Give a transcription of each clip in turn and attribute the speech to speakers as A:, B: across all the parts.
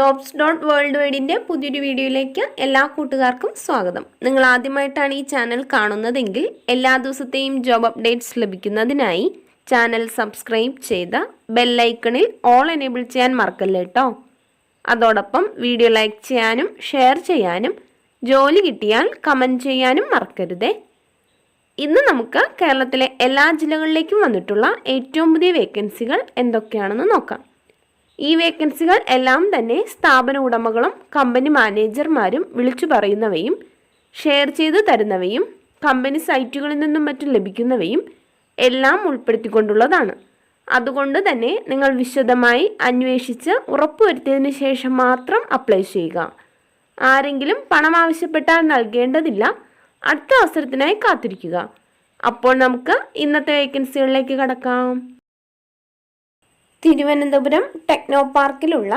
A: JOBS.WORLDWIDE പുതിയൊരു വീഡിയോയിലേക്ക് എല്ലാ കൂട്ടുകാർക്കും സ്വാഗതം. നിങ്ങൾ ആദ്യമായിട്ടാണ് ഈ ചാനൽ കാണുന്നതെങ്കിൽ എല്ലാ ദിവസത്തെയും ജോബ് അപ്ഡേറ്റ്സ് ലഭിക്കുന്നതിനായി ചാനൽ സബ്സ്ക്രൈബ് ചെയ്ത് ബെൽ ഐക്കണിൽ ഓൾ എനേബിൾ ചെയ്യാൻ മറക്കല്ലേ കേട്ടോ. അതോടൊപ്പം വീഡിയോ ലൈക്ക് ചെയ്യാനും ഷെയർ ചെയ്യാനും ജോലി കിട്ടിയാൽ കമൻറ്റ് ചെയ്യാനും മറക്കരുതേ. ഇന്ന് നമുക്ക് കേരളത്തിലെ എല്ലാ ജില്ലകളിലേക്കും വന്നിട്ടുള്ള ഏറ്റവും പുതിയ വേക്കൻസികൾ എന്തൊക്കെയാണെന്ന് നോക്കാം. ഈ വേക്കൻസികൾ എല്ലാം തന്നെ സ്ഥാപന ഉടമകളും കമ്പനി മാനേജർമാരും വിളിച്ചു പറയുന്നവയും ഷെയർ ചെയ്ത് തരുന്നവയും കമ്പനി സൈറ്റുകളിൽ നിന്നും മറ്റും ലഭിക്കുന്നവയും എല്ലാം ഉൾപ്പെടുത്തിക്കൊണ്ടുള്ളതാണ്. അതുകൊണ്ട് തന്നെ നിങ്ങൾ വിശദമായി അന്വേഷിച്ച് ഉറപ്പുവരുത്തിയതിന് ശേഷം മാത്രം അപ്ലൈ ചെയ്യുക. ആരെങ്കിലും പണം ആവശ്യപ്പെട്ടാൽ നൽകേണ്ടതില്ല. അടുത്ത അവസരത്തിനായി കാത്തിരിക്കുക. അപ്പോൾ നമുക്ക് ഇന്നത്തെ വേക്കൻസികളിലേക്ക് കടക്കാം. തിരുവനന്തപുരം ടെക്നോ പാർക്കിലുള്ള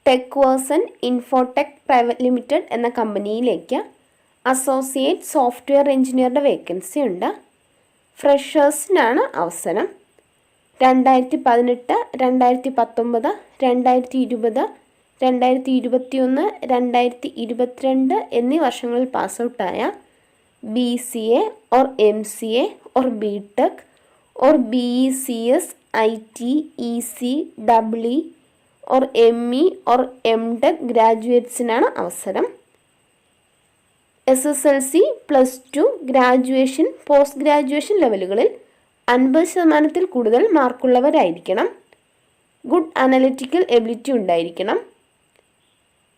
A: ടെക്വേഴ്സൺ ഇൻഫോടെക് പ്രൈവറ്റ് ലിമിറ്റഡ് എന്ന കമ്പനിയിലേക്ക് അസോസിയേറ്റ് സോഫ്റ്റ്വെയർ എഞ്ചിനീയറുടെ വേക്കൻസി ഉണ്ട്. ഫ്രഷേഴ്സിനാണ് അവസരം. 2018, 2019, 2020, 2021, 2022 എന്നീ വർഷങ്ങളിൽ pass ഔട്ടായ BCA or MCA or BTech or BECS, IT, EC, EE or ME or MTech ഗ്രാജുവേറ്റ്സിനാണ് അവസരം. SSLC, +2, ഗ്രാജുവേഷൻ, പോസ്റ്റ് ഗ്രാജുവേഷൻ ലെവലുകളിൽ 50% കൂടുതൽ മാർക്കുള്ളവരായിരിക്കണം. ഗുഡ് അനലിറ്റിക്കൽ എബിലിറ്റി ഉണ്ടായിരിക്കണം.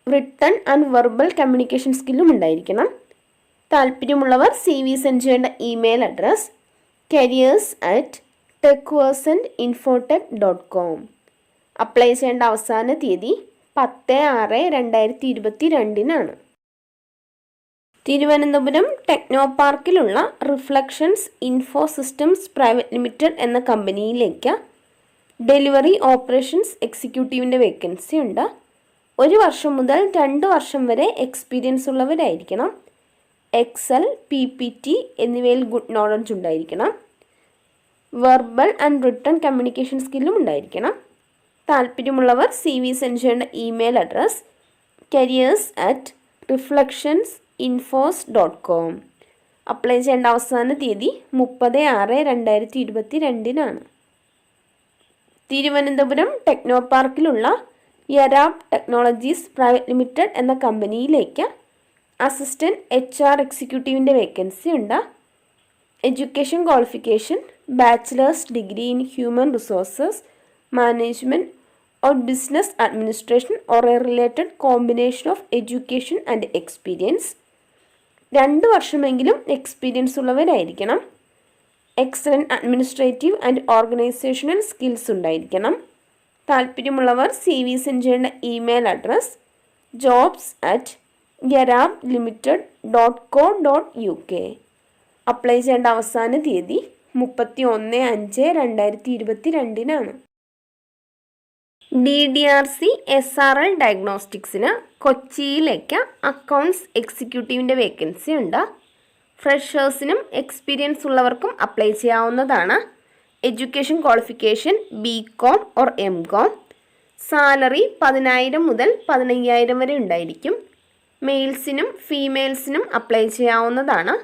A: റിട്ടൺ ആൻഡ് വെർബൽ കമ്മ്യൂണിക്കേഷൻ സ്കില്ലും ഉണ്ടായിരിക്കണം. താല്പര്യമുള്ളവർ CV സെൻഡ് ചെയ്യേണ്ട ഇമെയിൽ അഡ്രസ് careers@techversontinfotech.com. അപ്ലൈ ചെയ്യേണ്ട അവസാന തീയതി 10/6/2022 തിരുവനന്തപുരം ടെക്നോ പാർക്കിലുള്ള Reflections Info Systems Private limited എന്ന കമ്പനിയിലേക്ക് ഡെലിവറി ഓപ്പറേഷൻസ് എക്സിക്യൂട്ടീവിൻ്റെ വേക്കൻസി ഉണ്ട്. 1 വർഷം മുതൽ 2 വർഷം വരെ എക്സ്പീരിയൻസ് ഉള്ളവരായിരിക്കണം. Excel, PPT എന്നിവയിൽ ഗുഡ് നോളജ് ഉണ്ടായിരിക്കണം. വെർബൽ ആൻഡ് റിട്ടൺ കമ്മ്യൂണിക്കേഷൻ സ്കില്ലും ഉണ്ടായിരിക്കണം. താല്പര്യമുള്ളവർ CV സെൻഡ് ചെയ്യേണ്ട ഇമെയിൽ അഡ്രസ് careers@reflectionsinfos.com. അപ്ലൈ ചെയ്യേണ്ട അവസാന തീയതി 30/6/2022 തിരുവനന്തപുരം ടെക്നോ പാർക്കിലുള്ള യരാബ് ടെക്നോളജീസ് പ്രൈവറ്റ് ലിമിറ്റഡ് എന്ന കമ്പനിയിലേക്ക് അസിസ്റ്റൻറ്റ് HR എക്സിക്യൂട്ടീവിൻ്റെ വേക്കൻസി ഉണ്ട്. Education qualification bachelor's degree in human resources management or business administration or a related combination of education and experience. 2 വർഷമെങ്കിലും എക്സ്പീരിയൻസ് ഉള്ളവരായിരിക്കണം. Excellent administrative and organisational skills ഉണ്ടായിരിക്കണം. താല്പര്യമുള്ളവർ CV send ചെയ്യേണ്ട email address jobs@yarab.limited.co.uk. Apply ചെയ്യേണ്ട അവസാന തീയതി 31/5/2022 DDRC SRL ഡയഗ്നോസ്റ്റിക്സിന് കൊച്ചിയിലേക്ക് accounts എക്സിക്യൂട്ടീവിൻ്റെ vacancy ഉണ്ട്. ഫ്രഷേഴ്സിനും എക്സ്പീരിയൻസ് ഉള്ളവർക്കും അപ്ലൈ ചെയ്യാവുന്നതാണ്. Education qualification BCom or MCom. Salary 10,000 മുതൽ 15,000 വരെ ഉണ്ടായിരിക്കും. മെയിൽസിനും ഫീമെയിൽസിനും അപ്ലൈ ചെയ്യാവുന്നതാണ്.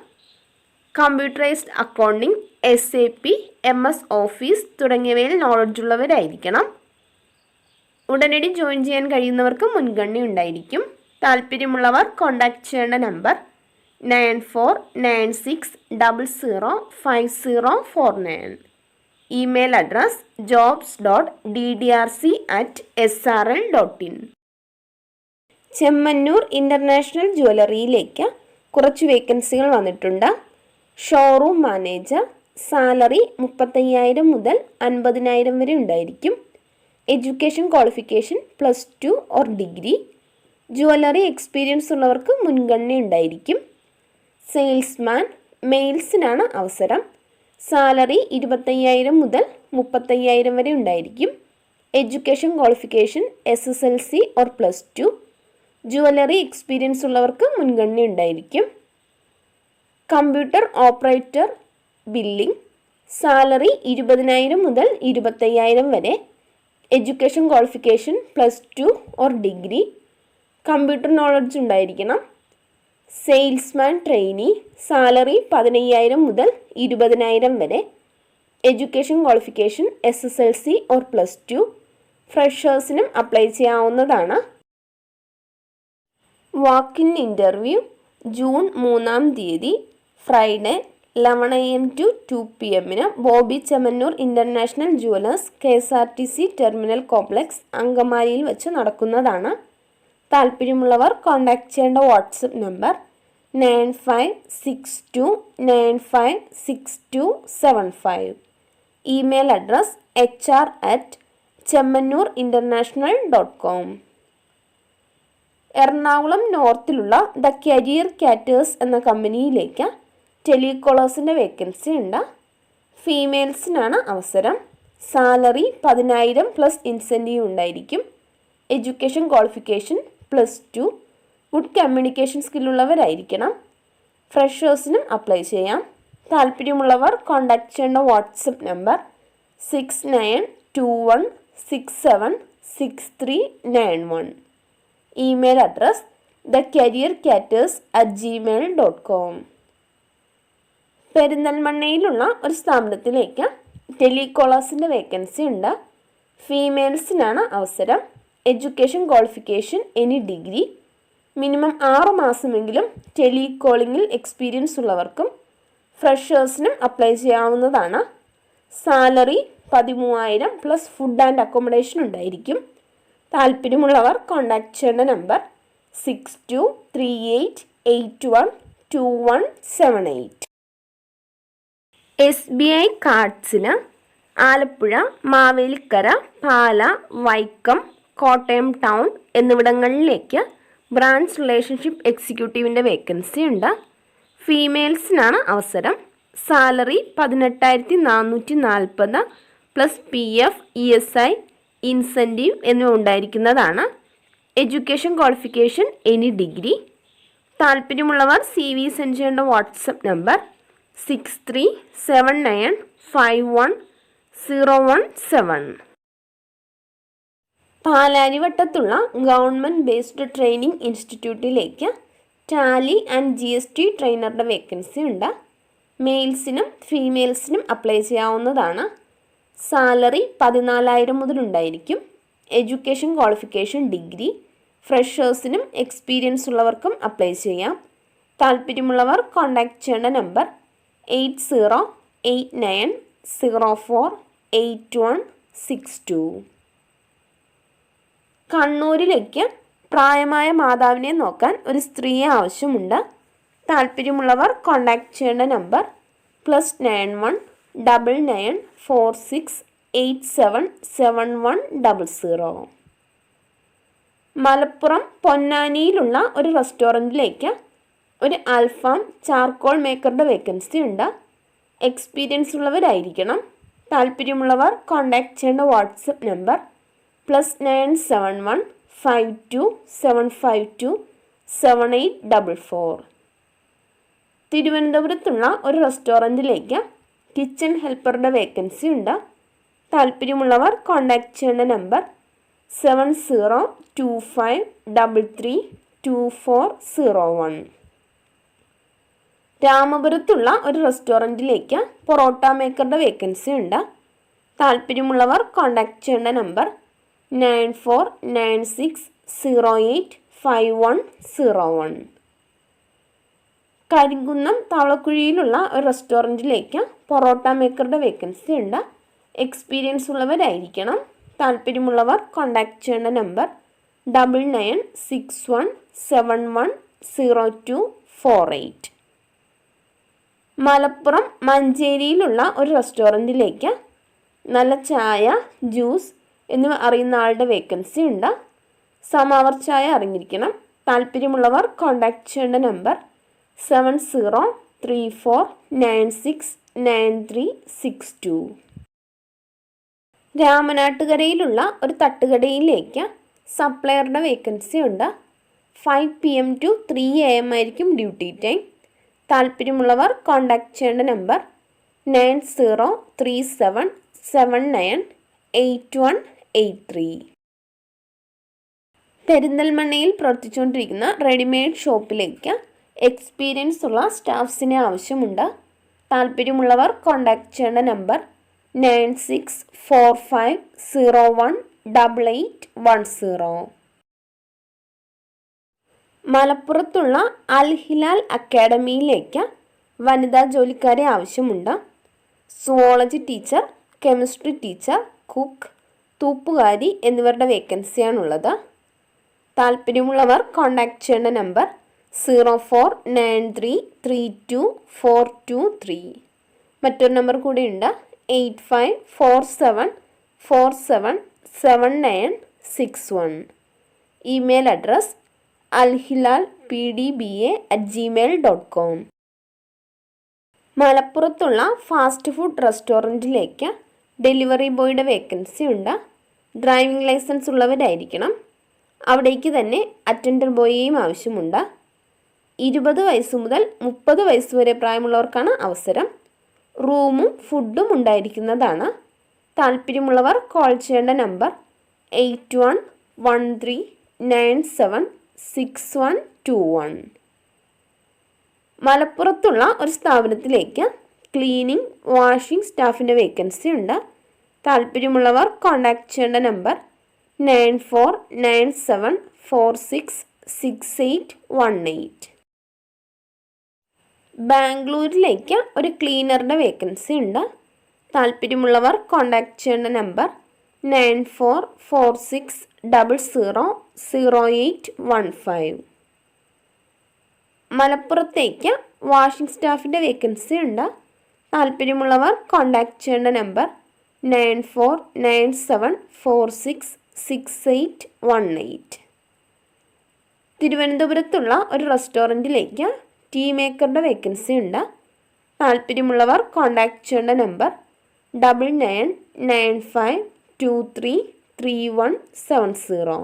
A: Computerised accounting, SAP, MS office തുടങ്ങിയവയിൽ നോളജുള്ളവരായിരിക്കണം. ഉടനടി ജോയിൻ ചെയ്യാൻ കഴിയുന്നവർക്ക് മുൻഗണന ഉണ്ടായിരിക്കും. താല്പര്യമുള്ളവർ കോൺടാക്റ്റ് ചെയ്യേണ്ട number 9496005049. Email address jobs.ddrc@srl.in. Chemmanur International ജ്വല്ലറിയിലേക്ക് കുറച്ച് വേക്കൻസികൾ വന്നിട്ടുണ്ട്. Showroom manager. സാലറി 35,000 മുതൽ 50,000 വരെ ഉണ്ടായിരിക്കും. Education qualification +2 or degree. Jewellery experience ഉള്ളവർക്ക് മുൻഗണന ഉണ്ടായിരിക്കും. സെയിൽസ്മാൻ. മെയിൽസിനാണ് അവസരം. സാലറി 25,000 മുതൽ 35,000 വരെ ഉണ്ടായിരിക്കും. Education qualification SSLC or +2. Jewellery experience ഉള്ളവർക്ക് മുൻഗണന ഉണ്ടായിരിക്കും. Computer operator billing. സാലറി 20,000 മുതൽ 25,000 വരെ. Education qualification +2 or degree. Computer knowledge ഉണ്ടായിരിക്കണം. സെയിൽസ്മാൻ ട്രെയിനി, സാലറി 15,000 മുതൽ 20,000 വരെ. Education qualification SSLC or +2. ഫ്രഷേഴ്സിനും അപ്ലൈ ചെയ്യാവുന്നതാണ്. വാക്ക് ഇൻ ഇൻ്റർവ്യൂ ജൂൺ 3-ാം തീയതി Friday 11 AM to 2 PM Boby Chemmanur International Jewellers KSRTC terminal complex അങ്കമാലിയിൽ വെച്ച് നടക്കുന്നതാണ്. താല്പര്യമുള്ളവർ കോൺടാക്ട് ചെയ്യേണ്ട WhatsApp number 9562956275. Email address hr@chemmanoorinternational.com. Ernakulam നോർത്തിലുള്ള ദ കരിയർ കാറ്റേഴ്സ് എന്ന കമ്പനിയിലേക്ക് ടെലികോളേഴ്സിൻ്റെ വേക്കൻസി ഉണ്ട്. ഫീമെയിൽസിനാണ് അവസരം. സാലറി 10,000 പ്ലസ് ഇൻസെൻറ്റീവ് ഉണ്ടായിരിക്കും. Education qualification +2. ഗുഡ് കമ്മ്യൂണിക്കേഷൻ സ്കില്ലുള്ളവരായിരിക്കണം. ഫ്രഷേഴ്സിനും അപ്ലൈ ചെയ്യാം. താല്പര്യമുള്ളവർ കോൺടാക്ട് ചെയ്യേണ്ട WhatsApp number 6921676391. Email address thecareercatters@gmail.com. പെരിന്തൽമണ്ണയിലുള്ള ഒരു സ്ഥാപനത്തിലേക്ക് ടെലികോളേഴ്സിൻ്റെ വേക്കൻസി ഉണ്ട്. ഫീമെയിൽസിനാണ് അവസരം. Education qualification any degree. Minimum 6 മാസമെങ്കിലും ടെലികോളിങ്ങിൽ എക്സ്പീരിയൻസ് ഉള്ളവർക്കും ഫ്രഷേഴ്സിനും അപ്ലൈ ചെയ്യാവുന്നതാണ്. Salary 13,000 plus food and accommodation ഉണ്ടായിരിക്കും. താല്പര്യമുള്ളവർ കോൺടാക്ട് ചെയ്യേണ്ട നമ്പർ 6238812178. SBI കാർഡ്സിന് ആലപ്പുഴ, മാവേലിക്കര, പാല, വൈക്കം, കോട്ടയം ടൗൺ എന്നിവിടങ്ങളിലേക്ക് ബ്രാഞ്ച് റിലേഷൻഷിപ്പ് എക്സിക്യൂട്ടീവിൻ്റെ വേക്കൻസി ഉണ്ട്. ഫീമെയിൽസിനാണ് അവസരം. Salary 18,440 plus PF, ESI, incentive എന്നിവ ഉണ്ടായിരിക്കുന്നതാണ്. Education qualification any degree. താല്പര്യമുള്ളവർ CV സെൻഡ് ചെയ്യേണ്ട വാട്സപ്പ് നമ്പർ 6379510117. പാലാരിവട്ടത്തുള്ള ഗവൺമെൻറ് ബേസ്ഡ് ട്രെയിനിങ് ഇൻസ്റ്റിറ്റ്യൂട്ടിലേക്ക് ടാലി ആൻഡ് GST ട്രെയിനറുടെ വേക്കൻസി ഉണ്ട്. മെയിൽസിനും ഫീമെയിൽസിനും അപ്ലൈ ചെയ്യാവുന്നതാണ്. സാലറി 14,000 മുതലുണ്ടായിരിക്കും. Education qualification degree. ഫ്രഷേഴ്സിനും എക്സ്പീരിയൻസ് ഉള്ളവർക്കും അപ്ലൈ ചെയ്യാം. താല്പര്യമുള്ളവർ കോൺടാക്ട് ചെയ്യേണ്ട നമ്പർ 8089048162. കണ്ണൂരിലേക്ക് പ്രായമായ മാതാവിനെ നോക്കാൻ ഒരു സ്ത്രീയെ ആവശ്യമുണ്ട്. താല്പര്യമുള്ളവർ കോൺടാക്ട് ചെയ്യേണ്ട നമ്പർ +919946877100. മലപ്പുറം പൊന്നാനിയിലുള്ള ഒരു റെസ്റ്റോറൻറ്റിലേക്ക് ഒരു അൽഫാം ചാർക്കോൾ മേക്കറുടെ വേക്കൻസി ഉണ്ട്. എക്സ്പീരിയൻസ് ഉള്ളവരായിരിക്കണം. താല്പര്യമുള്ളവർ കോൺടാക്ട് ചെയ്യേണ്ട വാട്സപ്പ് നമ്പർ +971527527844. തിരുവനന്തപുരത്തുള്ള ഒരു റെസ്റ്റോറൻറ്റിലേക്ക് കിച്ചൺ ഹെൽപ്പറുടെ വേക്കൻസി ഉണ്ട്. താല്പര്യമുള്ളവർ കോൺടാക്ട് ചെയ്യേണ്ട നമ്പർ 7025332401. രാമപുരത്തുള്ള ഒരു റെസ്റ്റോറൻറ്റിലേക്ക് പൊറോട്ട മേക്കറുടെ വേക്കൻസി ഉണ്ട്. താല്പര്യമുള്ളവർ കോൺടാക്ട് ചെയ്യേണ്ട നമ്പർ 9496085101. കരിങ്കുന്നം താവളക്കുഴിയിലുള്ള ഒരു റെസ്റ്റോറൻറ്റിലേക്ക് പൊറോട്ട മേക്കറുടെ വേക്കൻസി ഉണ്ട്. എക്സ്പീരിയൻസ് ഉള്ളവരായിരിക്കണം. താല്പര്യമുള്ളവർ കോൺടാക്ട് ചെയ്യേണ്ട നമ്പർ 9961710248. മലപ്പുറം മഞ്ചേരിയിലുള്ള ഒരു റെസ്റ്റോറൻറ്റിലേക്ക് നല്ല ചായ, ജ്യൂസ് എന്നിവ അറിയുന്ന ആളുടെ വേക്കൻസി ഉണ്ട്. സമാവർ ചായ അറിഞ്ഞിരിക്കണം. താല്പര്യമുള്ളവർ കോൺടാക്ട് ചെയ്യേണ്ട നമ്പർ 7034969362. രാമനാട്ടുകരയിലുള്ള ഒരു തട്ടുകടയിലേക്ക് സപ്ലയറുടെ വേക്കൻസി ഉണ്ട്. 5 PM to 3 AM ആയിരിക്കും ഡ്യൂട്ടി ടൈം. താല്പര്യമുള്ളവർ കോൺടാക്ട് ചെയ്യേണ്ട നമ്പർ 9037798183. പെരിന്തൽമണ്ണയിൽ പ്രവർത്തിച്ചുകൊണ്ടിരിക്കുന്ന റെഡിമെയ്ഡ് ഷോപ്പിലേക്ക് എക്സ്പീരിയൻസ് ഉള്ള സ്റ്റാഫ്സിനെ ആവശ്യമുണ്ട്. താല്പര്യമുള്ളവർ കോൺടാക്റ്റ് ചെയ്യേണ്ട നമ്പർ 9645018810. മലപ്പുറത്തുള്ള അൽ ഹിലാൽ അക്കാഡമിയിലേക്ക് വനിതാ ജോലിക്കാരെ ആവശ്യമുണ്ട്. Zoology teacher, chemistry teacher, cook, തൂപ്പുകാരി എന്നിവരുടെ വേക്കൻസിയാണുള്ളത്. താല്പര്യമുള്ളവർ കോൺടാക്റ്റ് ചെയ്യേണ്ട നമ്പർ 0493324223. മറ്റൊരു നമ്പർ കൂടിയുണ്ട് 8547477961. Email address alhilalpdba@gmail.com. മലപ്പുറത്തുള്ള ഫാസ്റ്റ് ഫുഡ് റെസ്റ്റോറൻറ്റിലേക്ക് ഡെലിവറി ബോയുടെ വേക്കൻസി ഉണ്ട്. ഡ്രൈവിംഗ് ലൈസൻസ് ഉള്ളവരായിരിക്കണം. അവിടേക്ക് തന്നെ അറ്റൻഡർ ബോയിയെയും ആവശ്യമുണ്ട്. 20 വയസ്സ് മുതൽ 30 വയസ്സ് വരെ പ്രായമുള്ളവർക്കാണ് അവസരം. റൂമും ഫുഡും ഉണ്ടായിരിക്കുന്നതാണ്. താല്പര്യമുള്ളവർ കോൾ ചെയ്യേണ്ട നമ്പർ 8113976121. മലപ്പുറത്തുള്ള ഒരു സ്ഥാപനത്തിലേക്ക് ക്ലീനിങ്, വാഷിംഗ് സ്റ്റാഫിൻ്റെ വേക്കൻസി ഉണ്ട്. താല്പര്യമുള്ളവർ കോൺടാക്റ്റ് ചെയ്യേണ്ട നമ്പർ 9497466818. ബാംഗ്ലൂരിലേക്ക് ഒരു ക്ലീനറുടെ വേക്കൻസി ഉണ്ട്. താല്പര്യമുള്ളവർ കോൺടാക്റ്റ് ചെയ്യേണ്ട നമ്പർ 9446000815. മലപ്പുറത്തേക്ക് വാഷിംഗ് സ്റ്റാഫിൻ്റെ വേക്കൻസി ഉണ്ട്. താല്പര്യമുള്ളവർ കോൺടാക്റ്റ് ചെയ്യേണ്ട നമ്പർ 9497466818. തിരുവനന്തപുരത്തുള്ള ഒരു റെസ്റ്റോറൻറ്റിലേക്ക് ടീ മേക്കറുടെ വേക്കൻസി ഉണ്ട്. താല്പര്യമുള്ളവർ കോൺടാക്റ്റ് ചെയ്യേണ്ട നമ്പർ 9995233170.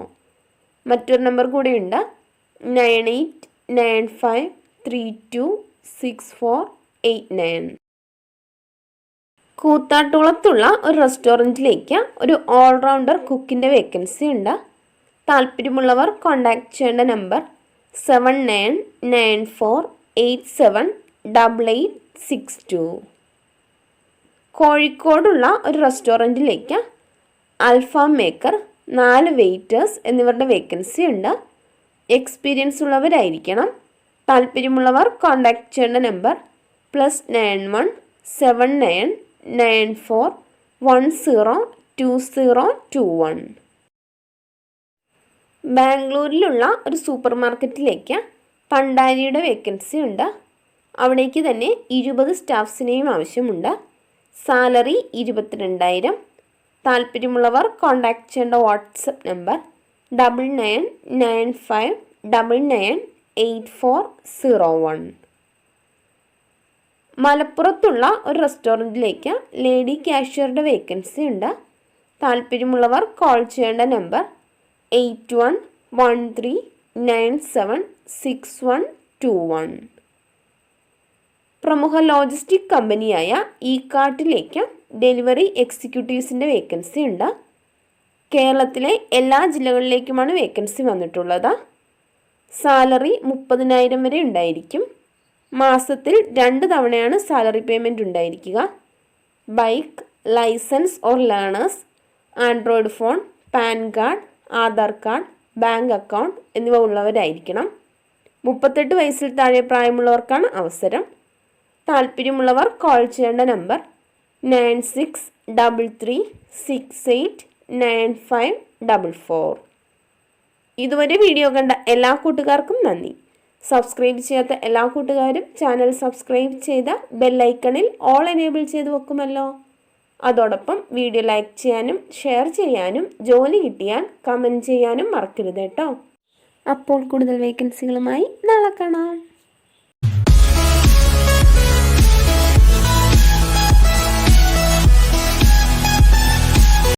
A: മറ്റൊരു നമ്പർ കൂടിയുണ്ട് 9895326489. കൂത്താട്ടുകുളത്തുള്ള ഒരു റെസ്റ്റോറൻറ്റിലേക്ക് ഒരു ഓൾറൗണ്ടർ കുക്കിൻ്റെ വേക്കൻസി ഉണ്ട്. താല്പര്യമുള്ളവർ കോൺടാക്റ്റ് ചെയ്യേണ്ട നമ്പർ 7994878862. കോഴിക്കോടുള്ള ഒരു റെസ്റ്റോറൻറ്റിലേക്ക് അൽഫാം മേക്കർ, 4 വെയിറ്റേഴ്സ് എന്നിവരുടെ വേക്കൻസി ഉണ്ട്. എക്സ്പീരിയൻസ് ഉള്ളവരായിരിക്കണം. താല്പര്യമുള്ളവർ കോൺടാക്റ്റ് ചെയ്യേണ്ട നമ്പർ +917994102021. ബാംഗ്ലൂരിലുള്ള ഒരു സൂപ്പർ മാർക്കറ്റിലേക്ക് പണ്ടാരിയുടെ വേക്കൻസി ഉണ്ട്. അവിടേക്ക് തന്നെ 20 സ്റ്റാഫ്സിനെയും ആവശ്യമുണ്ട്. സാലറി 22,000. താല്പര്യമുള്ളവർ കോൺടാക്റ്റ് ചെയ്യേണ്ട വാട്സപ്പ് നമ്പർ 9995998401. മലപ്പുറത്തുള്ള ഒരു റെസ്റ്റോറൻറ്റിലേക്ക് ലേഡി കാഷ്യറുടെ വേക്കൻസി ഉണ്ട്. താല്പര്യമുള്ളവർ കോൾ ചെയ്യേണ്ട നമ്പർ 8113976121. പ്രമുഖ ലോജിസ്റ്റിക് കമ്പനിയായ ഇ-കാർട്ടിലേക്ക് ഡെലിവറി എക്സിക്യൂട്ടീവ്സിൻ്റെ വേക്കൻസി ഉണ്ട്. കേരളത്തിലെ എല്ലാ ജില്ലകളിലേക്കുമാണ് വേക്കൻസി വന്നിട്ടുള്ളത്. സാലറി 30,000 വരെ ഉണ്ടായിരിക്കും. മാസത്തിൽ 2 തവണയാണ് സാലറി പേയ്മെൻറ്റ് ഉണ്ടായിരിക്കുക. Bike, license or learners, Android phone, PAN card, Aadhaar card, bank account എന്നിവ ഉള്ളവരായിരിക്കണം. 38 വയസ്സിൽ താഴെ പ്രായമുള്ളവർക്കാണ് അവസരം. താല്പര്യമുള്ളവർ കോൾ ചെയ്യേണ്ട നമ്പർ 9633689544. ഇതുവരെ വീഡിയോ കണ്ട എല്ലാ കൂട്ടുകാർക്കും നന്ദി. സബ്സ്ക്രൈബ് ചെയ്യാത്ത എല്ലാ കൂട്ടുകാരും ചാനൽ സബ്സ്ക്രൈബ് ചെയ്ത ബെല്ലൈക്കണിൽ ഓൾ എനേബിൾ ചെയ്ത് വെക്കുമല്ലോ. അതോടൊപ്പം വീഡിയോ ലൈക്ക് ചെയ്യാനും ഷെയർ ചെയ്യാനും ജോലി കിട്ടിയാൽ കമൻറ്റ് ചെയ്യാനും മറക്കരുത് കേട്ടോ. അപ്പോൾ കൂടുതൽ വേക്കൻസികളുമായി നാളെ കാണാം.